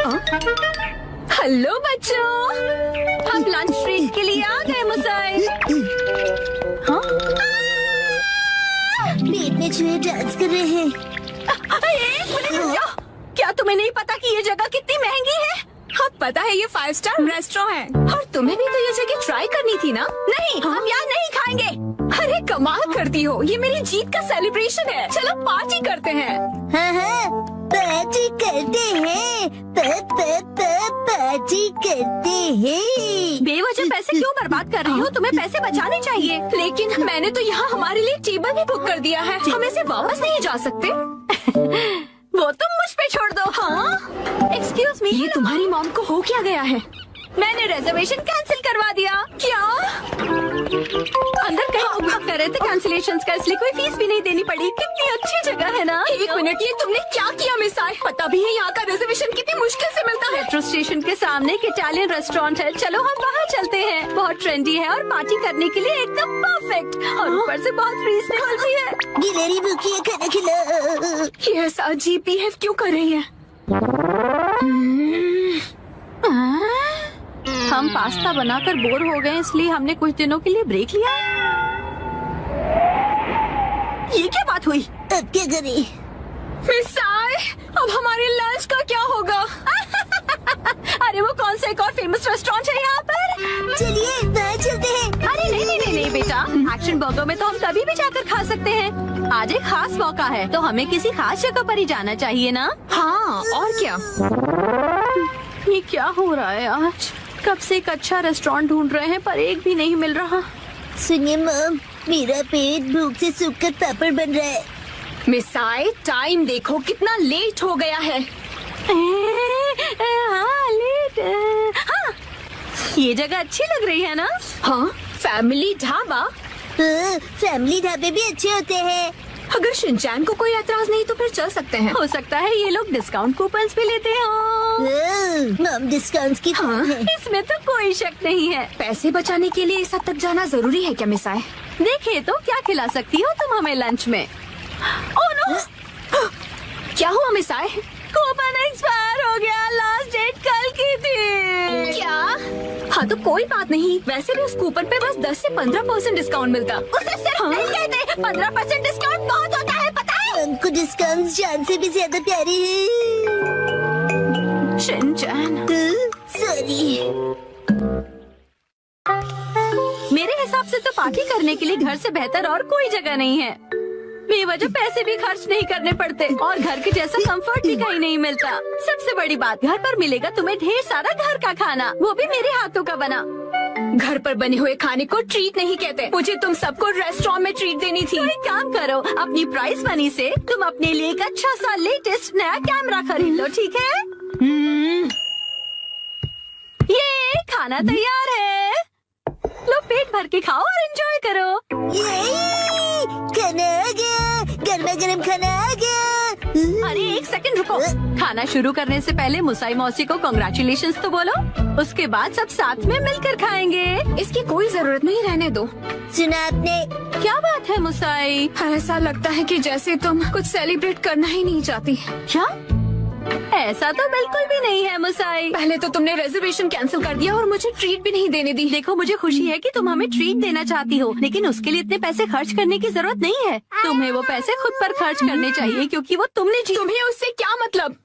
Hello बच्चों, हम lunch break के लिए आ गए मुसाई। हाँ? पेट में चूहे डांस कर रहे हैं। एक मिनट रुक जाओ। क्या तुम्हें नहीं पता कि ये जगह कितनी महंगी है? हाँ पता है, ये 5 स्टार रेस्टोरेंट है और तुम्हें भी तो ये जगह ट्राई करनी थी ना। नहीं हम यहाँ नहीं खाएंगे। अरे कमाल करती हो, ये मेरी जीत का सेलिब्रेशन है। चलो पार्टी करते हैं। हाँ, पार्टी करते हैं। पार्टी करते हैं। बेवजह पैसे क्यों बर्बाद कर रही हो? तुम्हें पैसे बचाने चाहिए। लेकिन मैंने तो यहाँ हमारे लिए टेबल भी बुक कर दिया है, हम इसे वापस नहीं जा सकते। वो तुम मुझ पे छोड़ दो। हाँ एक्सक्यूज मी, ये तुम्हारी मॉम को हो क्या गया है? मैंने रिजर्वेशन कैंसिल करवा दिया। क्या? अंदर कहीं बुक कर रहे थे कैंसिलेशन का, इसलिए कोई फीस भी नहीं देनी पड़ी। कितनी अच्छी जगह है ना। एक मिनट, ये तुमने क्या किया मिसाई? पता भी है यहाँ का रिजर्वेशन कितनी मुश्किल से मिलता है। मेट्रो स्टेशन के सामने एक इटालियन रेस्टोरेंट है, चलो हम वहाँ चलते हैं। बहुत ट्रेंडी है और पार्टी करने के लिए एकदम परफेक्ट, और ऊपर से बहुत रीजनेबल भी है। गिलहरी भूखी है, खाना खिलाओ। ये ऐसा अजीब बिहेव क्यों कर रही है? हम पास्ता बनाकर बोर हो गए, इसलिए हमने कुछ दिनों के लिए ब्रेक लिया। ये क्या बात हुई? अब क्या करें? मिसाई, अब हमारे लंच का क्या होगा? अरे वो कौन सा एक और फेमस रेस्टोरेंट है यहाँ पर? चलिए वहाँ चलते हैं। अरे नहीं नहीं नहीं नहीं बेटा, एक्शन बर्गर में तो हम कभी भी जाकर खा सकते हैं। आज एक खास मौका है, तो हमें किसी खास जगह पर ही जाना चाहिए ना। हाँ और क्या। ये क्या हो रहा है आज? कब से एक अच्छा रेस्टोरेंट ढूंढ रहे हैं पर एक भी नहीं मिल रहा। सुनिए मॉम, मेरा पेट भूख से सूखकर पापड़ बन रहा है। मिसाई टाइम देखो कितना लेट हो गया है। हाँ लेट। हाँ ये जगह अच्छी लग रही है ना। हाँ फैमिली ढाबा। फैमिली ढाबे भी अच्छे होते हैं। अगर शिनचैन को कोई एतराज नहीं तो फिर चल सकते हैं। हो सकता है ये लोग डिस्काउंट कूपन्स भी लेते हो। मॉम डिस्काउंट्स की हाँ, है। इसमें तो कोई शक नहीं है। पैसे बचाने के लिए इस हद तक जाना जरूरी है क्या मिसाई? देखिए तो क्या खिला सकती हो तुम हमें लंच में? Oh no! क्या हुआ मिसाई? कूपन एक्सपायर हो गया, लास्ट डेट कल की थी। क्या? हाँ तो कोई बात नहीं, वैसे भी उस कूपन पे बस 10 से 15% डिस्काउंट मिलता। उसे सिर्फ नहीं कहते, 15% डिस्काउंट बहुत होता है, पता है? हमको डिस्काउंट जान से भी ज्यादा प्यारे हैं। Shinchan sorry. मेरे हिसाब से तो पार्टी करने के लिए घर से बेहतर और कोई जगह नहीं है। बेवजह पैसे भी खर्च नहीं करने पड़ते और घर के जैसा कंफर्ट भी कहीं नहीं मिलता। सबसे बड़ी बात, घर पर मिलेगा तुम्हें ढेर सारा घर का खाना, वो भी मेरे हाथों का बना। घर पर बने हुए खाने को ट्रीट नहीं कहते। मुझे तुम सबको रेस्टोरेंट में ट्रीट देनी थी। एक काम करो, अपनी प्राइस मनी से तुम अपने लिए एक अच्छा सा लेटेस्ट नया कैमरा खरीद लो, ठीक है? ये खाना तैयार है, लो पेट भर के खाओ और एंजॉय करो। खाना आ गया, गर्मा गर्म खाना आ गया। अरे एक सेकंड रुको, खाना शुरू करने से पहले मुसाई मौसी को कांग्रेचुलेशंस तो बोलो, उसके बाद सब साथ में मिलकर खाएंगे। इसकी कोई जरूरत नहीं, रहने दो। सुना आपने? क्या बात है मुसाई? ऐसा लगता है कि जैसे तुम कुछ सेलिब्रेट करना ही नहीं चाहती। क्या? ऐसा तो बिल्कुल भी नहीं है मुसाई। पहले तो तुमने रिजर्वेशन कैंसिल कर दिया और मुझे ट्रीट भी नहीं देने दी। देखो मुझे खुशी है कि तुम हमें ट्रीट देना चाहती हो, लेकिन उसके लिए इतने पैसे खर्च करने की जरूरत नहीं है। तुम्हें वो पैसे खुद पर खर्च करने चाहिए, क्योंकि वो तुमने तुम्हें उससे क्या मतलब?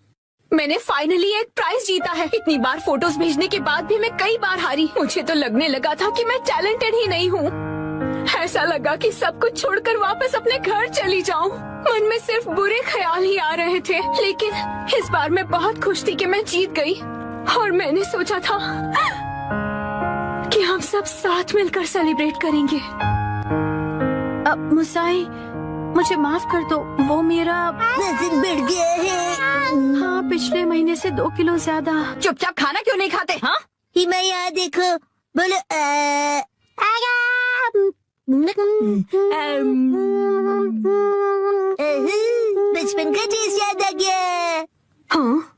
मैंने फाइनली एक प्राइज जीता है। इतनी बार फोटोज भेजने के बाद भी मैं कई बार हारी। मुझे तो लगने लगा था कि मैं टैलेंटेड ही नहीं हूँ। ऐसा लगा कि सब कुछ छोड़कर वापस अपने घर चली जाऊं। मन में सिर्फ बुरे ख्याल ही आ रहे थे, लेकिन इस बार मैं बहुत खुश थी कि मैं जीत गई। और मैंने सोचा था कि हम सब साथ मिलकर सेलिब्रेट करेंगे। अब मुसाई मुझे माफ कर दो, वो मेरा वजन बढ़ गया है। हाँ पिछले महीने से 2 किलो ज्यादा। चुपचाप खाना क्यों नहीं खाते? हाँ हिमा यहाँ देखो, बोलो बचपन का टेस्ट याद आ गया। हाँ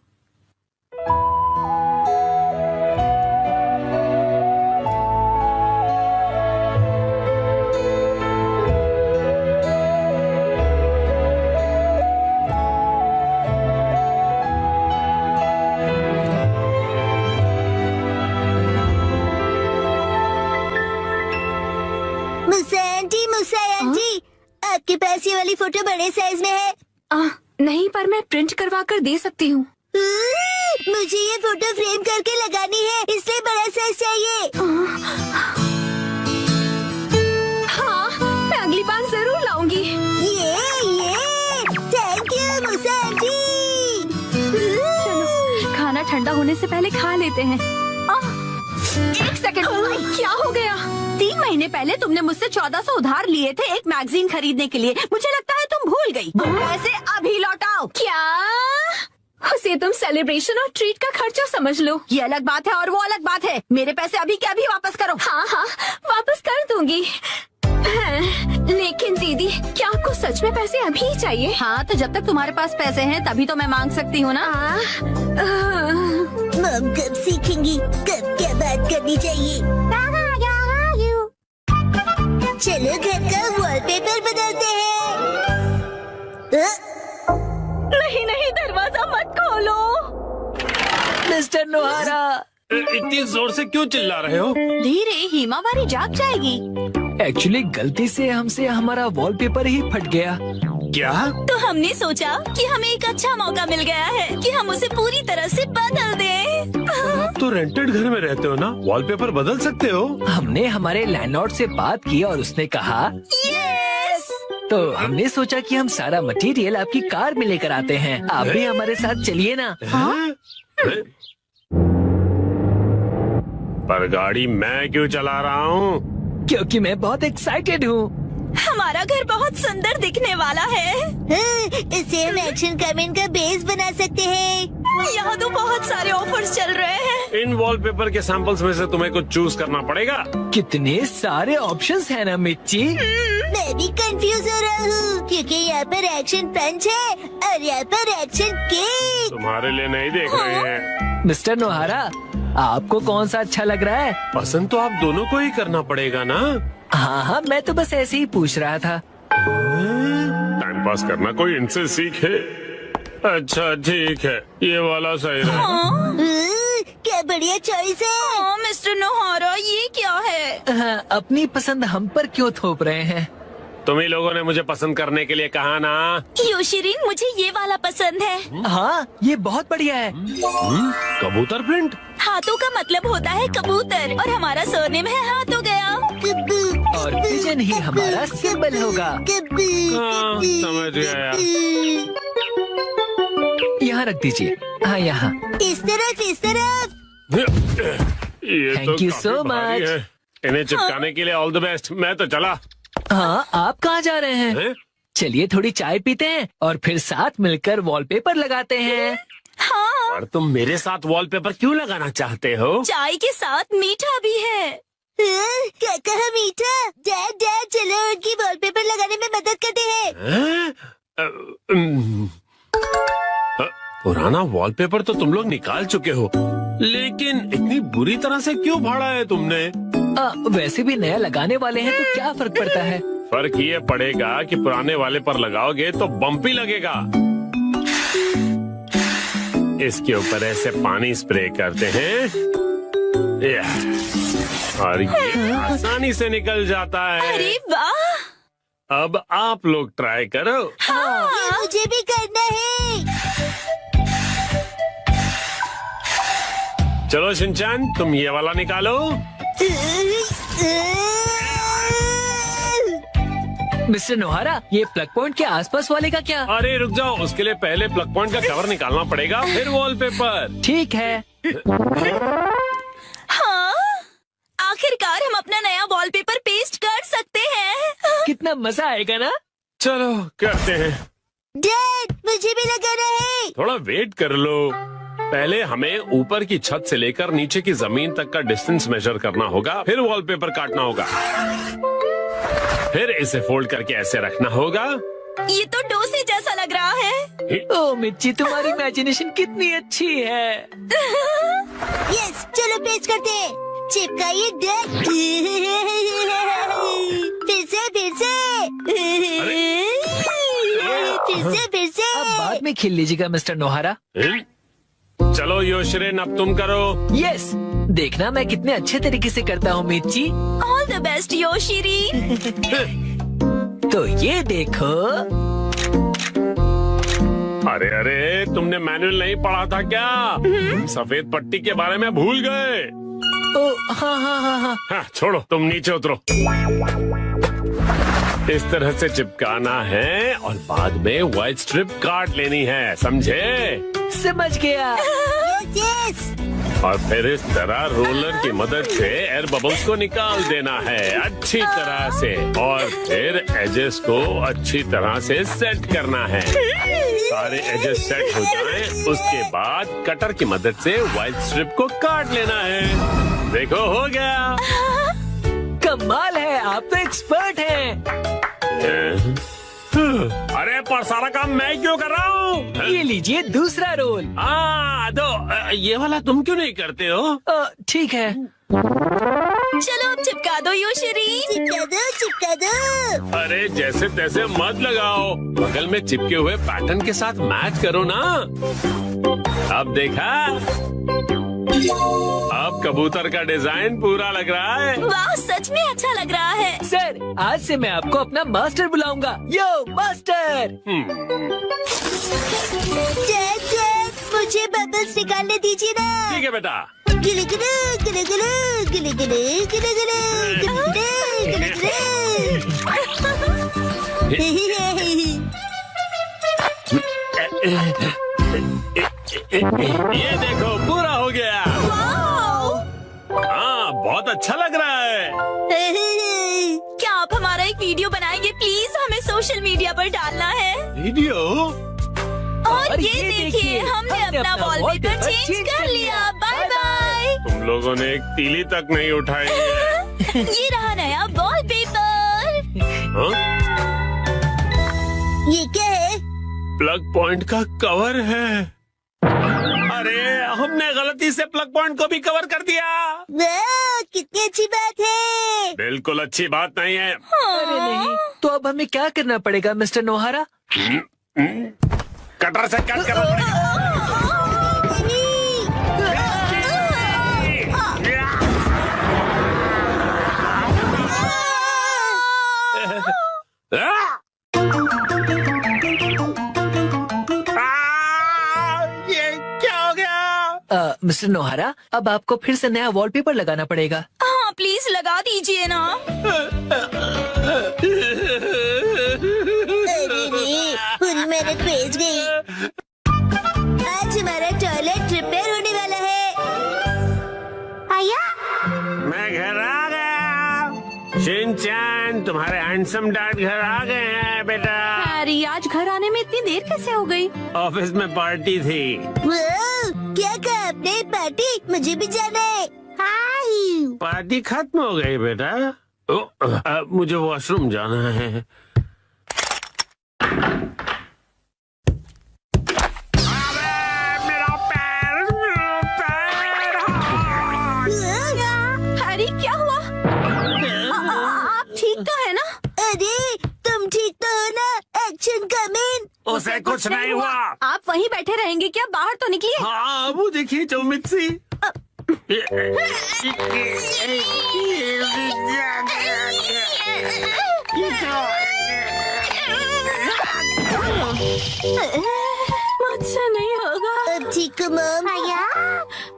वाली फोटो बड़े साइज में है। नहीं, पर मैं प्रिंट करवा कर दे सकती हूँ। मुझे ये फोटो फ्रेम करके लगानी है, इसलिए बड़ा साइज चाहिए। हाँ, मैं अगली बार जरूर लाऊंगी। ये थैंक यू मूसा आंटी। चलो, खाना ठंडा होने से पहले खा लेते हैं। एक सेकंड, क्या हो गया? 3 महीने पहले तुमने मुझसे 1400 उधार लिए थे एक मैगजीन खरीदने के लिए। मुझे लगता है तुम भूल गई। पैसे अभी लौटाओ। क्या? उसे तुम सेलिब्रेशन और ट्रीट का खर्चा समझ लो। ये अलग बात है और वो अलग बात है। मेरे पैसे अभी के अभी वापस करो। हाँ, वापस कर दूंगी। लेकिन दीदी, क्या आपको सच में पैसे अभी ही चाहिए? हाँ, तो जब तक तुम्हारे पास पैसे हैं तभी तो मैं मांग सकती हूँ ना। मम कब सीखेंगी कब क्या बात करनी चाहिए। चलो घर का वॉलपेपर बदलते हैं। नहीं, दरवाजा मत खोलो। मिस्टर नोहारा, इतनी जोर से क्यों चिल्ला रहे हो? धीरे, हिमावारी जाग जाएगी। एक्चुअली गलती से हमसे हमारा वॉलपेपर ही फट गया। क्या? तो हमने सोचा कि हमें एक अच्छा मौका मिल गया है कि हम उसे पूरी तरह से बदल दें। तो रेंटेड घर में रहते हो ना, वॉलपेपर बदल सकते हो। हमने हमारे लैंडलॉर्ड से बात की और उसने कहा यस। तो हमने सोचा कि हम सारा मटेरियल आपकी कार में लेकर आते हैं। आप भी हमारे साथ चलिए ना। हैं? पर गाड़ी मैं क्यों चला रहा हूँ? क्योंकि मैं बहुत एक्साइटेड हूँ। हमारा घर बहुत सुंदर दिखने वाला है। इसे हम एक्शन कमेंट का बेस बना सकते हैं। यहाँ तो बहुत सारे ऑफर्स चल रहे हैं। इन वॉलपेपर के सैंपल्स में से तुम्हें कुछ चूज करना पड़ेगा। कितने सारे ऑप्शंस हैं ना मिर्ची। मैं भी कंफ्यूज हो रहा हूँ क्योंकि यहाँ पर एक्शन पंच है और यहाँ पर एक्शन केक। तुम्हारे लिए नहीं देख रहे हैं। मिस्टर नोहारा, आपको कौन सा अच्छा लग रहा है? पसंद तो आप दोनों को ही करना पड़ेगा ना। हाँ, मैं तो बस ऐसे ही पूछ रहा था। टाइम पास करना कोई इनसे सीखे। अच्छा ठीक है, ये वाला सही है। क्या बढ़िया चॉइस है। मिस्टर नोहारा, ये क्या है? हाँ, अपनी पसंद हम पर क्यों थोप रहे हैं? तुम ही लोगों ने मुझे पसंद करने के लिए कहा ना। योशिरीन, मुझे ये वाला पसंद है। हाँ, ये बहुत बढ़िया है। कबूतर प्रिंट। हाथों का मतलब होता है कबूतर और हमारा सरनेम है हाथ हो गया। और पिजन ही हमारा सिंबल होगा। हाँ, समझ गया। यहाँ रख दीजिए। हाँ, यहाँ। इस तरफ। ये Thank तो you काफी so भारी much. है। इन्हें चिपकाने के लिए ऑल द बेस्ट। मैं तो चला। हाँ, आप कहाँ जा रहे हैं? हैं? चलिए थोड़ी चाय पीते हैं और फिर साथ मिलकर वॉलपेपर लगाते हैं। हाँ, पर तुम मेरे साथ वॉलपेपर क्यों लगाना चाहते हो? चाय के साथ मीठा भी है। क्या कहा मीठा? डैड चलो उनकी वॉलपेपर लगाने में मदद करते हैं। हैं? पुराना वॉलपेपर तो तुम लोग निकाल चुके हो, लेकिन इतनी बुरी तरह से क्यों फाड़ा है तुमने? वैसे भी नया लगाने वाले हैं तो क्या फर्क पड़ता है? फर्क ये पड़ेगा कि पुराने वाले पर लगाओगे तो बम्पी लगेगा। इसके ऊपर ऐसे पानी स्प्रे करते हैं और ये आसानी से निकल जाता है। अरे वाह! अब आप लोग ट्राई करो। ये मुझे भी करना है। चलो शिनचैन, तुम ये वाला निकालो। मिस्टर नोहारा, ये प्लग पॉइंट के आसपास वाले का क्या? अरे रुक जाओ, उसके लिए पहले प्लग पॉइंट का कवर निकालना पड़ेगा, फिर वॉलपेपर। ठीक है। हाँ, आखिरकार हम अपना नया वॉलपेपर पेस्ट कर सकते हैं। कितना मजा आएगा ना? चलो करते हैं। डैड मुझे भी लगाना है। थोड़ा वेट कर लो। पहले हमें ऊपर की छत से लेकर नीचे की जमीन तक का डिस्टेंस मेजर करना होगा, फिर वॉलपेपर काटना होगा, फिर इसे फोल्ड करके ऐसे रखना होगा। ये तो डोसे जैसा लग रहा है। ओ मिर्ची, तुम्हारी इमेजिनेशन कितनी अच्छी है। यस, चलो पेस्ट करते हैं। चिपकाइए डैड। फिर से। अब बाद में खेल लीजिएगा मिस्टर नोहारा। चलो योशरेन, अब तुम करो। यस, देखना मैं कितने अच्छे तरीके से करता हूँ मिर्ची। ऑल द बेस्ट योशिरी। तो ये देखो। अरे अरे, तुमने मैनुअल नहीं पढ़ा था क्या? सफेद पट्टी के बारे में भूल गए। ओ हाँ हाँ हाँ हाँ। हाँ, छोड़ो, तुम नीचे उतरो। इस तरह से चिपकाना है और बाद में व्हाइट स्ट्रिप काट लेनी है, समझे? समझ गया। और फिर इस तरह रोलर की मदद से एयर बबल्स को निकाल देना है अच्छी तरह से, और फिर एजेस को अच्छी तरह से सेट करना है। सारे एजेस सेट हो जाएं, उसके बाद कटर की मदद से व्हाइट स्ट्रिप को काट लेना है। देखो, हो गया। कमाल है, आप तो एक्सपर्ट हैं। अरे पर सारा काम मैं क्यों कर रहा हूँ? ये लीजिए दूसरा रोल। दो, ये वाला तुम क्यों नहीं करते हो? ठीक है। चलो अब चिपका दो योशरी। चिपका दो। अरे जैसे तैसे मत लगाओ, बगल में चिपके हुए पैटर्न के साथ मैच करो ना। अब देखा, अब कबूतर का डिजाइन पूरा लग रहा है। वाह, सच में अच्छा लग रहा है। सर, आज से मैं आपको अपना मास्टर बुलाऊंगा। यो मास्टर। मुझे बबल्स निकालने दीजिए ना। ठीक है बेटा। गिले गिले गिले गिले गिले गिले गिले गिले गिले ये देखो, पूरा हो गया। हाँ, बहुत अच्छा लग रहा है। क्या आप हमारा एक वीडियो बनाएंगे प्लीज? हमें सोशल मीडिया पर डालना है। वीडियो? और ये देखिए, हमने अपना वॉलपेपर चेंज कर लिया। Bye bye. तुम लोगों ने एक तीली तक नहीं उठाई है। ये रहा नया वॉलपेपर। हाँ? ये क्या है? प्लग पॉइंट का कवर है। अरे, हमने गलती से प्लग पॉइंट को भी कवर कर दिया। वाह, कितनी अच्छी बात है। बिल्कुल अच्छी बात नहीं है। अरे नहीं, तो अब हमें क्या करना पड़ेगा मिस्टर नोहारा? कटर से कट करना पड़ेगा। ये क्या हो गया? मिस्टर नोहारा, अब आपको फिर से नया वॉलपेपर लगाना पड़ेगा। हाँ, प्लीज लगा दीजिए ना। पूरी मेहनत वेस्ट गई। आज हमारा टॉयलेट रिपेयर होने वाला है। आया? मैं घर आ गया। शिनचैन, तुम्हारे हैंडसम डैड घर आ गए हैं बेटा। हैरी, आज घर आने में इतनी देर कैसे हो गई? ऑफिस में पार्टी थी। वाह, क्या कहा आपने? पार्टी? मुझे भी जाना है। हाय। पार्टी खत्म हो गई बेटा। मुझे वॉशरूम जाना है। हैरी, क्या हुआ? आप ठीक तो है ना? अरे, तुम ठीक तो हो ना? Action coming. उसे कुछ नहीं हुआ। आप वहीं बैठे रहेंगे क्या? बाहर तो निकलिए। हाँ, वो देखिए चौमित सी। मुझसे नहीं होगा। अब ठीक हो मॉम?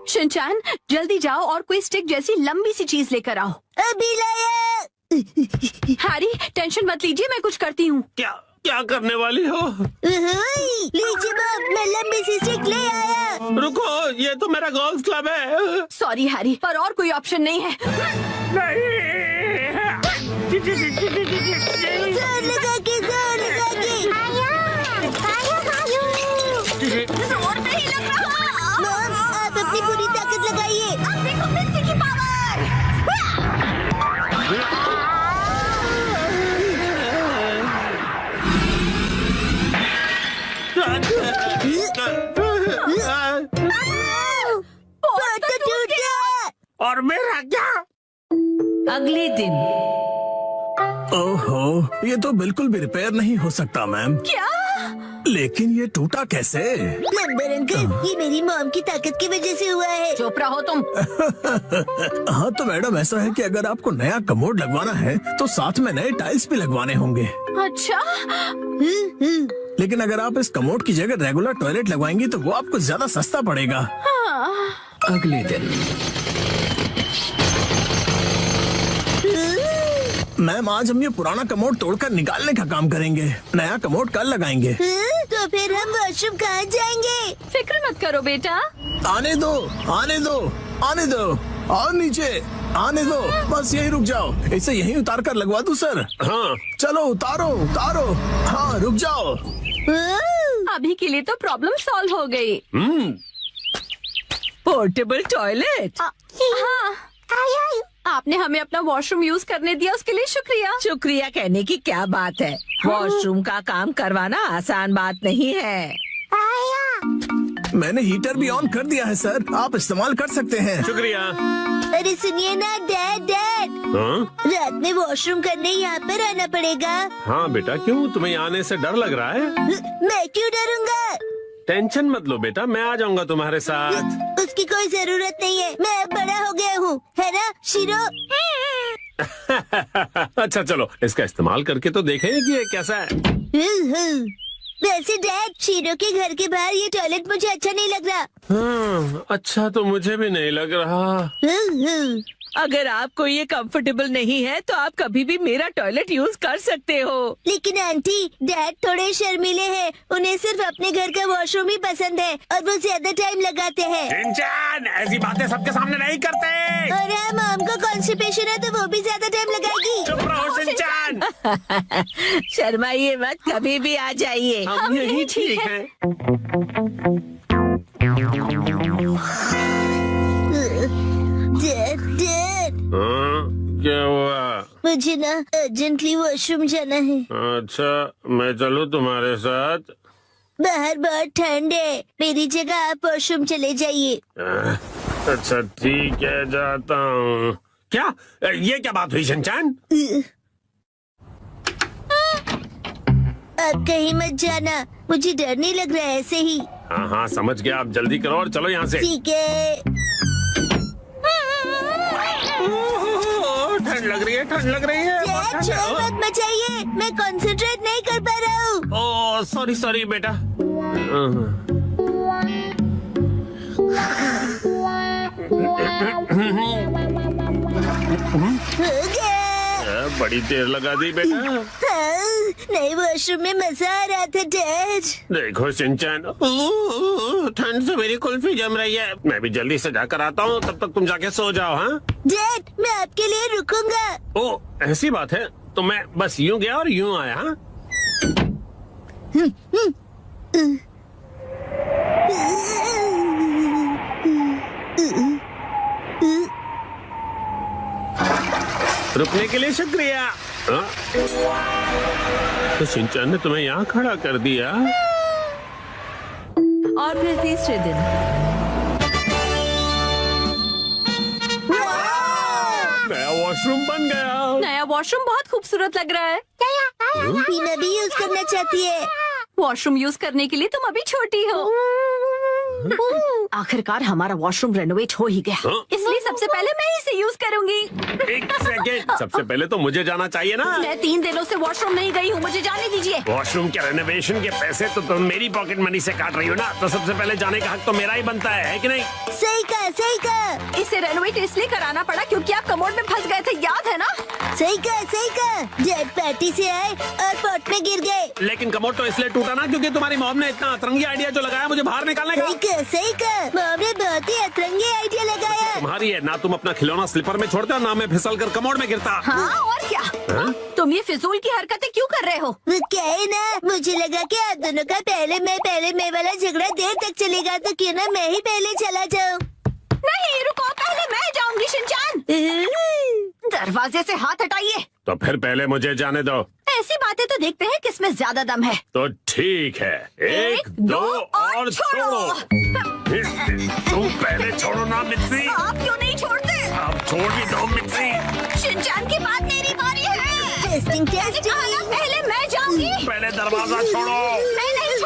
शिनचैन, जल्दी जाओ और कोई स्टिक जैसी लंबी सी चीज लेकर आओ। अभी लाया। हैरी, टेंशन मत लीजिए, मैं कुछ करती हूँ। क्या करने वाली हो? लीजिए मॉम, मैं लंबी सी स्टिक ले आया। रुको, ये तो मेरा गोल्फ क्लब है। सॉरी हैरी, पर और कोई ऑप्शन नहीं है। जोर लगा के जोर नहीं लग रहा। मॉम, आप अपनी पूरी ताकत लगाइए। अब देखो मिस्सी की पावर। तो टूट गया। और मेरा क्या? अगले दिन। ओहो, ये तो बिल्कुल भी रिपेयर नहीं हो सकता मैम। क्या? लेकिन ये टूटा कैसे? प्लम्बर अंकल, ये मेरी मॉम की ताकत की वजह से हुआ है। चुप रहो तुम। हाँ तो मैडम ऐसा है कि अगर आपको नया कमोड लगवाना है तो साथ में नए टाइल्स भी लगवाने होंगे। अच्छा, लेकिन अगर आप इस कमोड की जगह रेगुलर टॉयलेट लगवाएंगी तो वो आपको ज्यादा सस्ता पड़ेगा। अगले दिन मैम आज हम ये पुराना कमोड तोड़कर निकालने का काम करेंगे। नया कमोड कल लगाएंगे। तो फिर हम वॉशरूम कहाँ जाएंगे? फिक्र मत करो बेटा। आने दो, आने दो, आने दो, और नीचे आने दो। बस यही रुक जाओ। इसे यहीं उतार कर लगवा दूं सर? हाँ चलो उतारो उतारो। हाँ रुक जाओ। अभी के लिए तो प्रॉब्लम सॉल्व हो गई। Portable toilet. हाँ, आपने हमें अपना वॉशरूम यूज करने दिया, उसके लिए शुक्रिया। शुक्रिया कहने की क्या बात है। वॉशरूम का काम करवाना आसान बात नहीं है। मैंने हीटर भी ऑन कर दिया है सर, आप इस्तेमाल कर सकते हैं। शुक्रिया। अरे सुनिए ना डैड, हाँ रात में वॉशरूम करने यहाँ पर आना पड़ेगा। हाँ बेटा, क्यों तुम्हें आने से डर लग रहा है? मैं क्यों डरूंगा? टेंशन मत लो बेटा, मैं आ जाऊंगा तुम्हारे साथ। उसकी कोई जरूरत नहीं है, मैं अब बड़ा हो गया हूँ, है ना शिरो? अच्छा चलो, इसका इस्तेमाल करके तो देखें कि ये कैसा है। वैसे डैड, शिरो के घर के बाहर ये टॉयलेट मुझे अच्छा नहीं लग रहा। हाँ, अच्छा तो मुझे भी नहीं लग रहा। अगर आपको ये कंफर्टेबल नहीं है तो आप कभी भी मेरा टॉयलेट यूज कर सकते हो। लेकिन आंटी, डैड थोड़े शर्मीले हैं, उन्हें सिर्फ अपने घर का वॉशरूम ही पसंद है और वो ज्यादा टाइम लगाते हैं। शिनचैन, ऐसी बातें सबके सामने नहीं करते। और हाँ, मॉम को कॉन्स्टिपेशन है तो वो भी ज्यादा टाइम लगाएगी। चुप रहो शिनचैन। शर्माइए मत, कभी भी आ जाइए। हम यही ठीक है। डैड, हाँ, क्या हुआ? मुझे ना अर्जेंटली वॉशरूम जाना है। अच्छा, मैं चलूं तुम्हारे साथ? बाहर बहुत ठंड है, मेरी जगह आप वॉशरूम चले जाइए। अच्छा ठीक है, जाता हूँ। क्या ये क्या बात हुई शिनचैन? आप कहीं मत जाना, मुझे डर नहीं लग रहा है ऐसे ही। हाँ हाँ समझ गया, आप जल्दी करो और चलो यहाँ से। ठीक है। ठंड लग रही है, ठंड लग रही है। डैड, शोर मत मचाइए, मैं कंसंट्रेट नहीं कर पा रहा हूँ। ओह सॉरी सॉरी बेटा। हो गया। बड़ी देर लगा दी बेटा। हाँ, नए वॉशरूम में मजा आ रहा था डैड। देखो शिनचैन, ठंड से मेरी कुल्फी जम रही है। मैं भी जल्दी से जाकर आता हूँ, तब तक तुम जाके सो जाओ। हाँ डैड, मैं आपके लिए रुकूंगा। ओह ऐसी बात है, तो मैं बस यूं गया और यूं आया। हाँ रुकने के लिए शुक्रिया। हाँ? तो शिनचैन ने तुम्हें यहाँ खड़ा कर दिया। और फिर तीसरे दिन नया वॉशरूम बन गया। नया वॉशरूम बहुत खूबसूरत लग रहा है। टीना भी यूज करना चाहती है। वॉशरूम यूज करने के लिए तुम अभी छोटी हो। आखिरकार हमारा वॉशरूम रेनोवेट हो ही गया, हाँ? इसलिए सबसे पहले मैं ही इसे यूज करूंगी। एक सेकेंड, सबसे पहले तो मुझे जाना चाहिए ना। मैं 3 दिनों से वॉशरूम नहीं गई हूँ, मुझे जाने दीजिए। वॉशरूम के रेनोवेशन के पैसे तो तुम मेरी पॉकेट मनी से काट रही हो ना, तो सबसे पहले जाने का हक तो मेरा ही बनता है कि नहीं? सही कहा, सही कहा। इसे रेनोवेट इसलिए कराना पड़ा क्योंकि आप कमोड में फंस गए थे, याद है ना? सही कहा, सही कहा। डैड पार्टी से आए और पॉट में गिर गए। लेकिन कमोड तो इसलिए टूटा ना क्योंकि तुम्हारी मॉम ने इतना अतरंगी आइडिया जो लगाया मुझे बाहर निकालने का। सही कहा, सही कहा। मॉम ने बहुत ही अतरंगी आइडिया लगाया। तुम्हारी है ना, तुम अपना खिलौना स्लीपर में छोड़ते हो ना मैं फिसल कर कमोड में गिरता। हाँ और क्या? तुम ये फिजूल की हरकतें क्यों कर रहे हो? वो क्या है ना, मुझे लगा कि आप दोनों का पहले मैं वाला झगड़ा देर तक चलेगा, तो क्यों ना मैं ही पहले चला जाऊँ। नहीं रुको, पहले मैं जाऊंगी शिनचैन। दरवाजे से हाथ हटाइए। तो फिर पहले मुझे जाने दो। ऐसी बातें तो देखते हैं किसमें ज्यादा दम है। तो ठीक है, 1 2 और छोड़ो। तुम पहले छोड़ो ना मिक्सी। आप क्यों नहीं छोड़ते? आप छोड़ भी दो मिक्सी। शिनचैन की बात मेरी बारी है। Testing testing. पहले मैं जाऊंगी। पहले दरवाजा छोड़ो। मैं नहीं